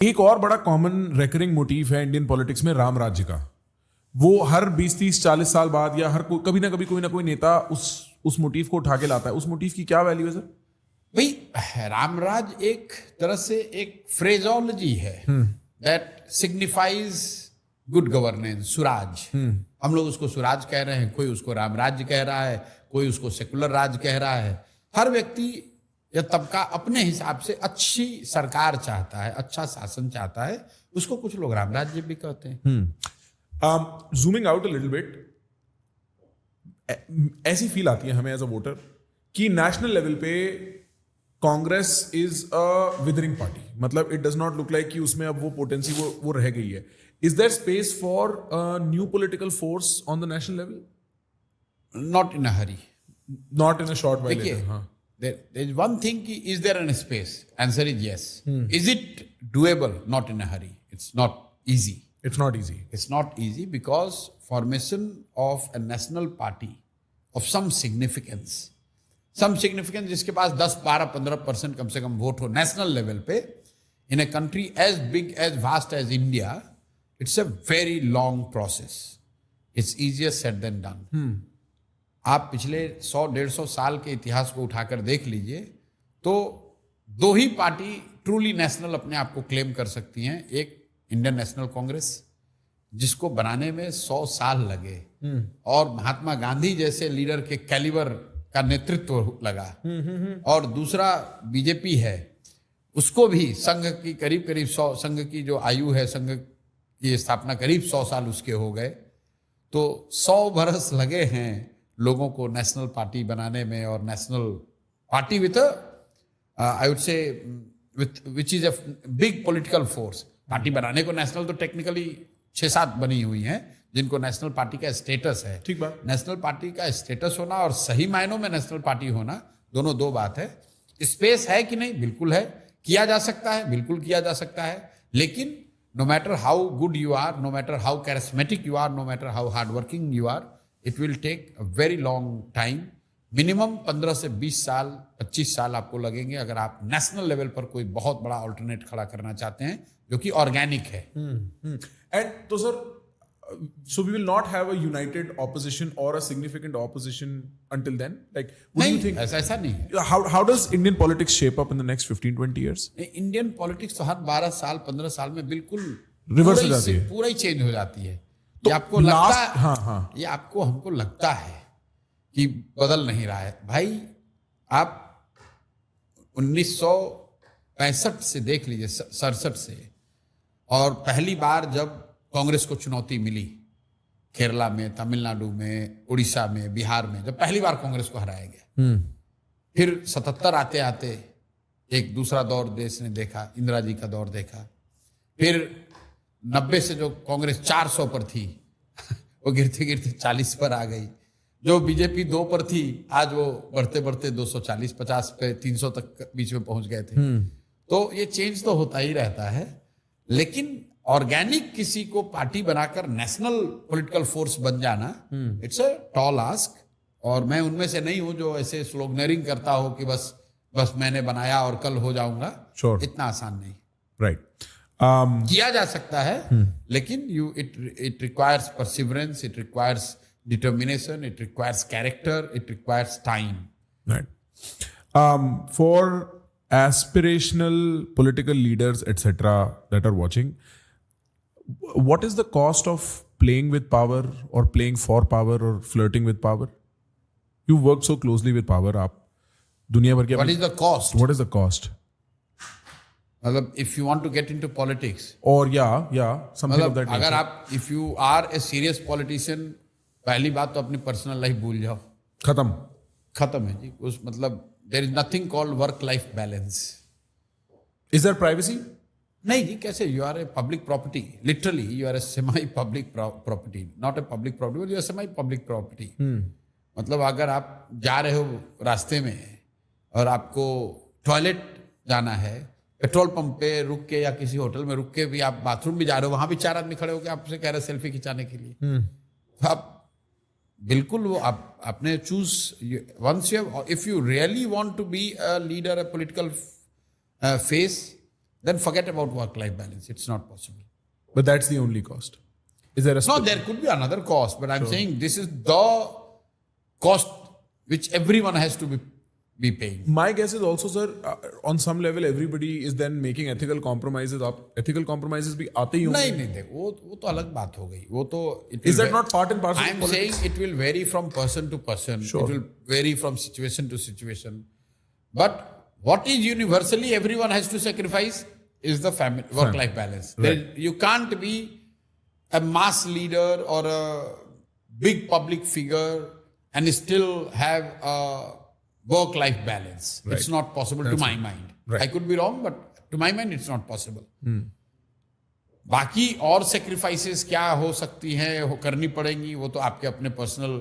एक और बड़ा कॉमन रेकरिंग मोटिव है इंडियन पॉलिटिक्स में राम राज्य का। वो हर 20-30-40 साल बाद या हर कभी ना कभी कोई ना कोई नेता उस मोटिव को उठा के लाता है। उस मोटिव की क्या वैल्यू है सर? भाई रामराज एक तरह से एक फ्रेजोलॉजी है दैट सिग्निफाइज गुड गवर्नेंस, सुराज। हम लोग उसको सुराज कह रहे हैं, कोई उसको रामराज्य कह रहा है, कोई उसको सेकुलर राज कह रहा है। हर व्यक्ति या तबका अपने हिसाब से अच्छी सरकार चाहता है, अच्छा शासन चाहता है, उसको कुछ लोग रामराज्य भी कहते हैं। Zooming out a little bit, ऐसी फील आती है हमें एज अ वोटर कि नेशनल लेवल पे Congress is a withering party. मतलब it does not look like कि उसमें अब वो पोटेंसी वो रह गई है। Is there space for new political force on the national level? Not in a hurry, not in a short while. देखिए, हाँ, there is one thing ki, is there an space? Answer is yes. Is it doable? Not in a hurry. It's not easy. It's not easy. It's not easy because formation of a national party of some significance जिसके पास 10-12-15% कम से कम vote हो national level पे, in a country as big as vast as India, it's a very long process. It's easier said than done. आप पिछले 100-150 साल के इतिहास को उठाकर देख लीजिए तो दो ही पार्टी ट्रूली नेशनल अपने आप को क्लेम कर सकती हैं। एक इंडियन नेशनल कांग्रेस, जिसको बनाने में 100 साल लगे और महात्मा गांधी जैसे लीडर के कैलिबर का नेतृत्व लगा, और दूसरा बीजेपी है, उसको भी संघ की करीब 100 संघ की जो आयु है, संघ की स्थापना करीब 100 साल उसके हो गए। तो 100 बरस लगे हैं लोगों को नेशनल पार्टी बनाने में, और national party with I would say which is a big political force. Party बनाने को नेशनल तो टेक्निकली 6-7 बनी हुई हैं जिनको नेशनल पार्टी का स्टेटस है। ठीक बात। नेशनल पार्टी का स्टेटस होना और सही मायनों में नेशनल पार्टी होना, दोनों दो बात है। स्पेस है कि नहीं? बिल्कुल है। किया जा सकता है, बिल्कुल किया जा सकता है। लेकिन no matter how good you are, no matter how charismatic you are, no matter how hard working you are, it will take a very long time. Minimum 15 से 20 साल, 25 साल आपको लगेंगे अगर आप नेशनल लेवल पर कोई बहुत बड़ा ऑल्टरनेट खड़ा करना चाहते हैं जो कि ऑर्गेनिक है। एंड तो sir, so we will not have a united opposition or a significant opposition until then? Like, what do you think? ऐसा नहीं है। How does Indian politics shape up in the next 15-20 years? Indian politics तो हर 12 साल 15 साल में बिल्कुल reverse हो जाती है, पूरा ही चेंज हो जाती है। तो ये आपको लगता है, हाँ, ये आपको हमको लगता है कि बदल नहीं रहा है। भाई आप 1965 से देख लीजिए, 67 से, और पहली बार जब कांग्रेस को चुनौती मिली केरला में, तमिलनाडु में, उड़ीसा में, बिहार में, जब पहली बार कांग्रेस को हराया गया, फिर 77 आते आते एक दूसरा दौर देश ने देखा, इंदिरा जी का दौर देखा। फिर 90 से जो कांग्रेस 400 पर थी वो गिरते गिरते 40 पर आ गई। जो बीजेपी 2 पर थी, आज वो बढ़ते बढ़ते 240-50 पे 300 तक बीच में पहुंच गए थे। तो ये चेंज तो होता ही रहता है, लेकिन ऑर्गेनिक किसी को पार्टी बनाकर नेशनल पॉलिटिकल फोर्स बन जाना, इट्स अ टॉल आस्क। और मैं उनमें से नहीं हूं जो ऐसे स्लोगनरिंग करता हो कि बस मैंने बनाया और कल हो जाऊंगा। Sure. इतना आसान नहीं। Right. किया जा सकता है, लेकिन it requires perseverance, it requires determination, it requires character, it requires time. Right. For aspirational political leaders, etc., that are watching, what is the cost of playing with power or playing for power or flirting with power? You work so closely with power. आप दुनिया भर के What is the cost? What is the cost? मतलब if you want to get into politics, or yeah, something of that nature. अगर आप if you are a serious politician, पहली बात तो अपनी पर्सनल लाइफ भूल जाओ। खत्म है जी। उस मतलब there is nothing called work life balance. Is there privacy? नहीं जी, कैसे? You are a public property, literally you are a semi public property, not a public property, but you are semi public property. मतलब अगर आप जा रहे हो रास्ते में और आपको टॉयलेट जाना है, पेट्रोल पंप पे रुक के या किसी होटल में रुक के भी आप बाथरूम भी जा रहे हो, वहां भी 4 आदमी खड़े होकर आपसे कह रहे सेल्फी खिंचाने के लिए, तो आप बिल्कुल वो आपने choose once you, if you really want to be a leader, a political face, then forget about work-life balance. It's not possible. But that's the only cost. Is there a No, there could be another cost, but I'm saying this is the cost which everyone has to be paying. My guess is also, sir, on some level, everybody is then making ethical compromises. Ethical compromises भी आते ही होंगे. नहीं देख वो तो अलग बात हो गई. वो तो is that not part and parcel? I'm saying it will vary from person to person. Sure. It will vary from situation to situation. But what is universally everyone has to sacrifice is the family work-life balance. Right. You can't be a mass leader or a big public figure and still have a work-life balance. Right. It's not possible to my mind. Right. I could be wrong, but to my mind it's not possible. बाकी और sacrifices क्या हो सकती हैं, करनी पड़ेंगी, वो तो आपके अपने पर्सनल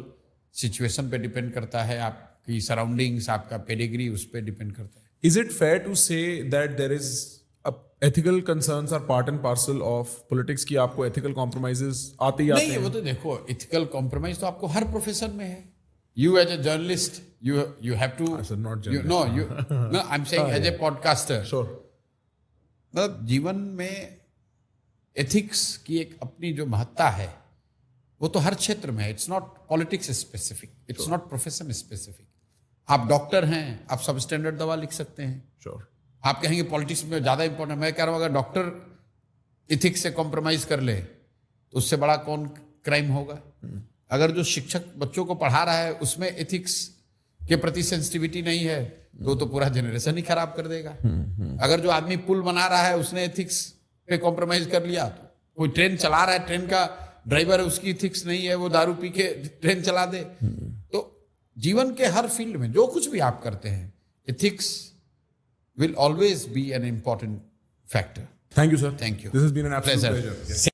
सिचुएशन पे डिपेंड करता है, आपकी सराउंडिंग्स, आपका पेडिग्री, उस पे डिपेंड करता है. Is it fair to say that there is ethical concerns are part and parcel of politics कि आपको ethical compromises आते ही आते हैं? नहीं, वो तो देखो, ethical compromise तो आपको हर प्रोफेशन में है. You as a journalist, you have to. I said not journalist. No, I'm saying as a podcaster. Sure. मतलब जीवन में एथिक्स की एक अपनी जो महत्ता है, वो तो हर क्षेत्र में है. It's not politics specific, it's not profession specific. आप डॉक्टर हैं, आप सब स्टैंडर्ड दवा लिख सकते हैं. Sure. आप कहेंगे पॉलिटिक्स में ज्यादा इंपॉर्टेंट. मैं कह रहा हूँ अगर डॉक्टर इथिक्स से कॉम्प्रोमाइज कर ले तो उससे बड़ा कौन क्राइम होगा. अगर जो शिक्षक बच्चों को पढ़ा रहा है उसमें एथिक्स के प्रति सेंसिटिविटी नहीं है तो पूरा जनरेशन ही खराब कर देगा. अगर जो आदमी पुल बना रहा है उसने एथिक्स पे कॉम्प्रोमाइज कर लिया, तो कोई ट्रेन चला रहा है, ट्रेन का ड्राइवर है, उसकी एथिक्स नहीं है, वो दारू पी के ट्रेन चला दे. तो जीवन के हर फील्ड में जो कुछ भी आप करते हैं, ethics will always be an important factor. Thank you, sir. Thank you. This has been an absolute Pleasure. pleasure. Yes.